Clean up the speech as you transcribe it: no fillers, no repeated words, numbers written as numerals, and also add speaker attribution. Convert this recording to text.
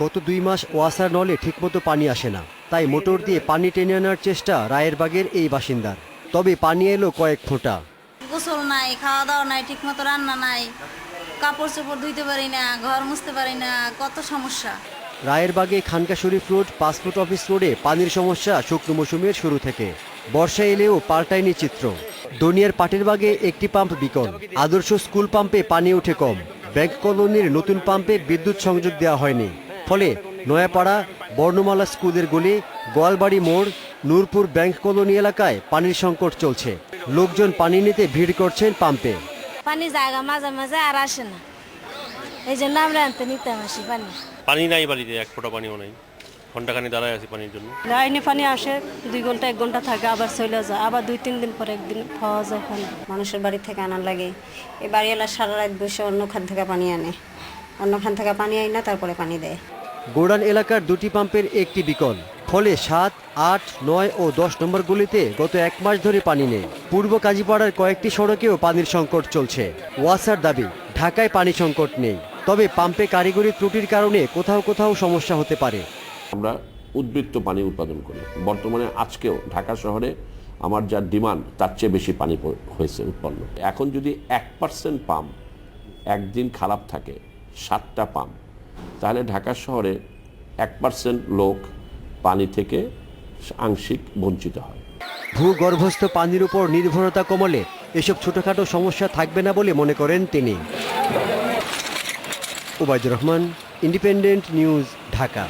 Speaker 1: গত 2 মাস ওয়াসার নলে ঠিকমতো পানি আসে না, তাই মোটর দিয়ে পানি টেনে আনার চেষ্টা রায়েরবাগের এই বাসিন্দার। তবে পানি এলো কয়েক ফোঁটা।
Speaker 2: গোসল নাই, খাওয়া দাওয়া নাই, ঠিকমতো রান্না নাই, কাপড় চোপড় ধুইতে পারি না, ঘর মুছতে পারি না, কত সমস্যা।
Speaker 1: রায়েরবাগে খানকা শরীফ রোড, পাসপোর্ট অফিস রোডে পানির সমস্যা শুকনো মৌসুমের শুরু থেকে। বর্ষা এলেও পাল্টায়নি চিত্র। দনিয়ার পাটের বাগে একটি পাম্প বিকল। আদর্শ স্কুল পাম্পে পানি ওঠে কম। ব্যাংক কলোনির নতুন পাম্পে বিদ্যুৎ সংযোগ দেওয়া হয়নি। ফলে নয়াপাড়া, বর্ণমালা স্কুলের গলি, গোয়ালবাড়ি মোড়, নূরপুর ব্যাংক কলোনি এলাকায় পানির সংকট চলছে। লোকজন পানি নিতে ভিড় করছেন পাম্পে।
Speaker 3: পানি জায়গা মাঝে মাঝে আর আসে না, এই জন্য আমরা আনতে নিতে আসি পানি।
Speaker 4: পানি নাই বাড়িতে, এক ফোঁটা পানিও নাই। ঘন্টাখানি দাঁড়ায় আছি পানির জন্য।
Speaker 5: লাইনে পানি আসে 2 ঘন্টা 1 ঘন্টা থাকে, আবার চলে যায়, আবার 2-3 দিন পরে একদিন পাওয়া যায় পানি।
Speaker 6: মানুষের বাড়ি থেকে আনার লাগে, এই বাড়িওয়ালা সারা রাত বসে অন্য খান থেকে পানি আনে, অন্য খান থেকে পানি আই না, তারপরে পানি দেয়।
Speaker 1: গোড়ান এলাকার 2টি পাম্পের একটি বিকল। ফলে 7, 8, 9 ও 10 নম্বর গলিতে গত 1 মাস ধরে পানি নেই। পূর্ব কাজীপাড়ার কয়েকটি সড়কেও পানির সংকট চলছে। ওয়াসার দাবি, ঢাকায় পানি সংকট নেই, তবে পাম্পে কারিগরি ত্রুটির কারণে কোথাও কোথাও সমস্যা হতে পারে।
Speaker 7: আমরা উদ্বৃত্ত পানি উৎপাদন করি। বর্তমানে আজকেও ঢাকা শহরে আমার যা ডিমান্ড তার চেয়ে বেশি পানি হয়েছে উৎপন্ন। এখন যদি 1% পাম্প একদিন খারাপ থাকে, 7টা পাম্প, তাহলে ঢাকা শহরে 1% লোক পানি থেকে আংশিক বঞ্চিত হয়।
Speaker 1: ভূগর্ভস্থ পানির উপর নির্ভরতা কমলে এসব ছোটখাটো সমস্যা থাকবে না বলে মনে করেন তিনি। Obaidur Rahman, independent news, Dhaka.